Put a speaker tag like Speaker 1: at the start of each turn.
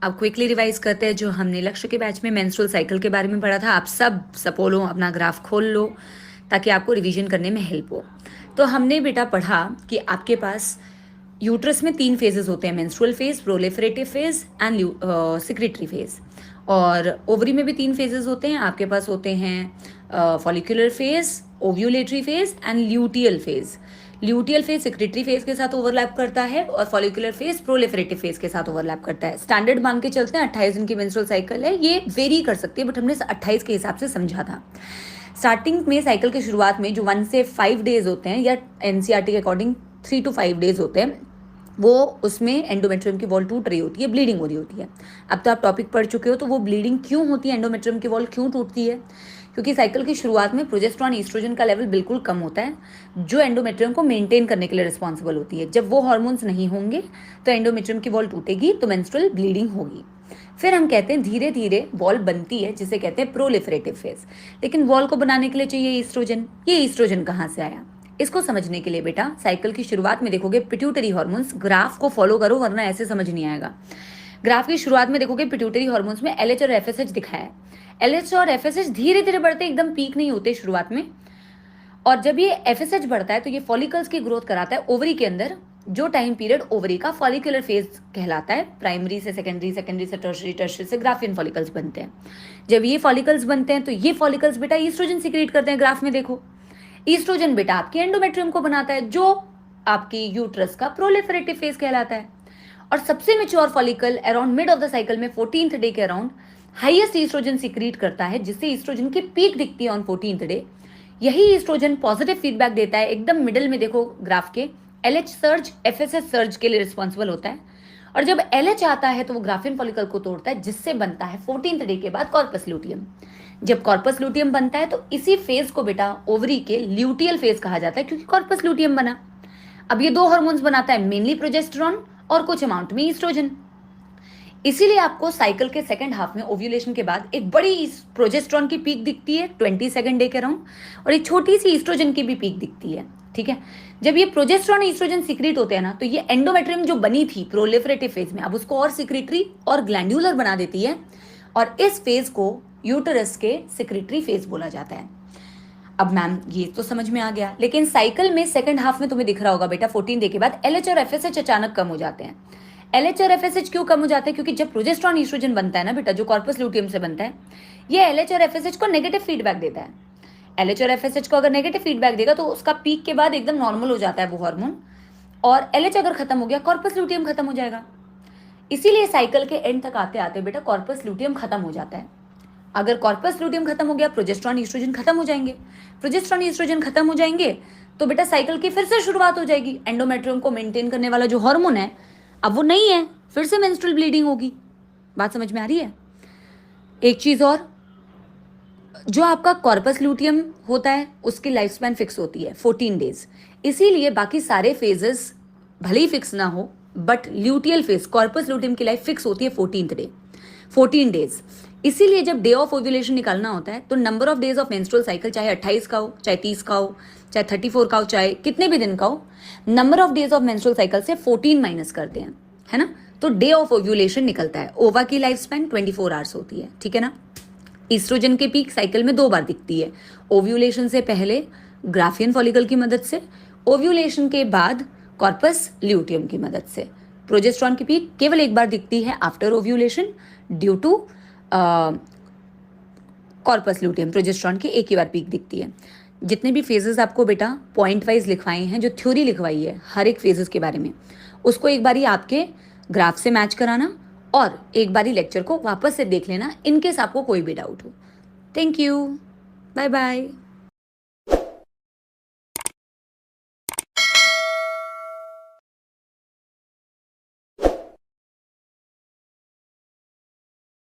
Speaker 1: अब quickly revise करते हैं जो हमने लक्ष्य के बैच में मेंस्ट्रुअल साइकिल के बारे में पढ़ा था। आप सब सपोलो अपना ग्राफ खोल लो ताकि आपको रिवीजन करने में हेल्प हो। तो हमने बेटा पढ़ा कि आपके पास यूट्रस में 3 फेजेस होते हैं, menstrual phase, proliferative phase and secretary phase. और ओवरी में भी 3 फेजेस होते हैं। आपके पास होते हैं follicular phase, ovulatory phase and luteal phase. Luteal phase secretary phase के साथ ओवरलैप करता है और फॉलिकुलर फेज प्रोलिफरेटिव फेज के साथ ओवरलैप करता है। स्टैंडर्ड मान के चलते हैं 28 दिन की मेंस्ट्रुअल साइकिल है, ये वेरी कर सकती है बट हमने 28 के हिसाब से समझा था। स्टार्टिंग में साइकिल की शुरुआत में जो 1 से 5 डेज होते हैं या एनसीईआरटी के अकॉर्डिंग 3 to 5 डेज होते हैं, वो उसमें एंडोमेट्रियम की वॉल टूट रही होती है, ब्लीडिंग हो रही होती है। अब तो आप टॉपिक पढ़ चुके हो, तो वो ब्लीडिंग क्यों होती है, एंडोमेट्रियम की वॉल क्यों टूटती है? क्योंकि साइकिल की शुरुआत में प्रोजेस्टेरॉन ईस्ट्रोजन का लेवल बिल्कुल कम होता है, जो एंडोमेट्रियम को मेंटेन करने के लिए रिस्पॉन्सिबल होती है। जब वो हार्मोन्स नहीं होंगे तो एंडोमेट्रियम की वॉल टूटेगी, तो मेंस्ट्रुअल ब्लीडिंग होगी। फिर हम कहते हैं धीरे धीरे वॉल बनती है, जिसे कहते हैं प्रोलिफरेटिव फेज। लेकिन वॉल को बनाने के लिए चाहिए ईस्ट्रोजन। ये ईस्ट्रोजन कहाँ से आया, इसको समझने के लिए बेटा साइकिल की शुरुआत में देखोगे पिट्यूटरी हार्मोन्स। ग्राफ को फॉलो करो वरना ऐसे समझ नहीं आएगा। ग्राफ की शुरुआत में देखोगे पिट्यूटरी हार्मोन्स में एलएच और एफएसएच दिखाया है। एलएच और एफएसएच धीरे धीरे बढ़ते, एकदम पीक नहीं होते शुरुआत में। और जब ये एफएसएच बढ़ता है तो ये फॉलिकल्स की ग्रोथ कराता है ओवरी के अंदर, जो टाइम पीरियड ओवरी का फॉलिकुलर फेज कहलाता है। प्राइमरी से सेकेंडरी, सेकेंडरी से टर्शरी, टर्शरी से ग्राफियन फॉलिकल्स बनते हैं। जब ये फॉलिकल्स बनते हैं तो ये फॉलिकल्स बेटा ईस्ट्रोजन सीक्रेट करते हैं। ग्राफ में देखो, ईस्ट्रोजन बेटा आपके एंडोमेट्रियम को बनाता है, जो आपकी यूट्रस का प्रोलिफरेटिव फेज कहलाता है। और सबसे mature follicle around mid of the cycle में 14th डे के अराउंड हाईएस्ट ईस्ट्रोजन सीक्रेट करता है, जिससे ईस्ट्रोजन की पीक दिखती है ऑन 14th डे। यही ईस्ट्रोजन पॉजिटिव फीडबैक देता है। एकदम मिडिल में देखो ग्राफ के, एलएच सर्ज एफएसएच सर्ज के लिए रिस्पॉन्सिबल होता है। और जब एलएच आता है तो वो ग्राफियन फॉलिकल को तोड़ता है, जिससे बनता है 14th डे के बाद कॉर्पस लूटियम। जब कॉर्पस लूटियम बनता है तो इसी फेज को बेटा ओवरी के ल्यूटियल फेज कहा जाता है, क्योंकि कॉर्पस लूटियम बना। अब ये 2 हार्मोन्स बनाता है, मेनली प्रोजेस्टेरॉन और कुछ अमाउंट में ईस्ट्रोजन। इसीलिए आपको साइकिल के सेकंड हाफ में ओव्यूलेशन के बाद एक बड़ी प्रोजेस्टेरॉन की पीक दिखती है 22nd डे के अराउंड, और एक छोटी सी ईस्ट्रोजन की भी पीक दिखती है। ठीक है, जब ये प्रोजेस्टेरॉन ईस्ट्रोजन सीक्रेट होते हैं ना, तो ये एंडोमेट्रियम जो बनी थी प्रोलिफरेटिव फेज में, अब उसको और सीक्रेटरी और ग्लैंडुलर बना देती है, और इस फेज को यूटरस के सिक्रेटरी फेज बोला जाता है। अब मैम ये तो समझ में आ गया, लेकिन साइकिल में सेकंड हाफ में तुम्हें दिख रहा होगा बेटा 14 डे के बाद एलएच और एफएसएच अचानक कम हो जाते हैं। एलएच और एफएसएच क्यों कम हो जाते हैं? क्योंकि जब प्रोजेस्टेरॉन ईस्ट्रोजन बनता है ना बेटा, जो कॉर्पस लूटियम से बनता है, ये एलएच और एफएसएच को नेगेटिव फीडबैक देता है। एलएच और एफएसएच को अगर नेगेटिव फीडबैक देगा तो उसका पीक के बाद एकदम नॉर्मल हो जाता है वो हार्मोन, और एलएच अगर खत्म हो गया कॉर्पस लूटियम खत्म हो जाएगा। इसीलिए साइकिल के एंड तक आते आते बेटा कॉर्पस लूटियम खत्म हो जाता है। अगर कॉर्पस लूटियम खत्म हो गया, प्रोजेस्टेरॉन ईस्ट्रोजन खत्म हो जाएंगे। प्रोजेस्टेरॉन ईस्ट्रोजन खत्म हो जाएंगे तो बेटा साइकिल की फिर से शुरुआत हो जाएगी। एंडोमेट्रियम को मेंटेन करने वाला जो हार्मोन है अब वो नहीं है, फिर से मेंस्ट्रुअल ब्लीडिंग होगी। बात समझ में आ रही है? एक चीज और, जो आपका कॉर्पस लूटियम होता है उसकी लाइफ स्पैन फिक्स होती है 14 डेज। इसीलिए बाकी सारे फेजेस भले ही फिक्स ना हो, but luteal phase corpus luteum की लाइफ फिक्स होती है 14th डे, 14 डेज। इसीलिए जब डे ऑफ ओव्यूलेशन निकालना होता है तो number of days of menstrual cycle चाहे 28 का हो, चाहे 30 का हो, चाहे 34 का हो, चाहे कितने भी दिन का हो, number of days of menstrual cycle से 14 माइनस करते हैं, है ना? तो डे ऑफ ओव्यूलेशन निकलता है। ओवा की लाइफ स्पैन 24 आवर्स होती है, ठीक है ना? ईस्ट्रोजन की पीक साइकिल में 2 बार दिखती है, ओव्यूलेशन से पहले ग्राफियन फॉलिकल की मदद से, ओव्यूलेशन के बाद कॉर्पस ल्यूटियम की मदद से। प्रोजेस्टेरॉन की पीक केवल 1 बार दिखती है after ovulation due to corpus luteum. Progesterone की 1 ही बार पीक दिखती है। जितने भी फेजेस आपको बेटा पॉइंट वाइज लिखवाए हैं, जो थ्योरी लिखवाई है हर एक फेजेस के बारे में, उसको एक बारी आपके ग्राफ से मैच कराना और एक बारी लेक्चर को वापस से देख लेना इनकेस आपको कोई भी डाउट हो। Thank you, bye bye.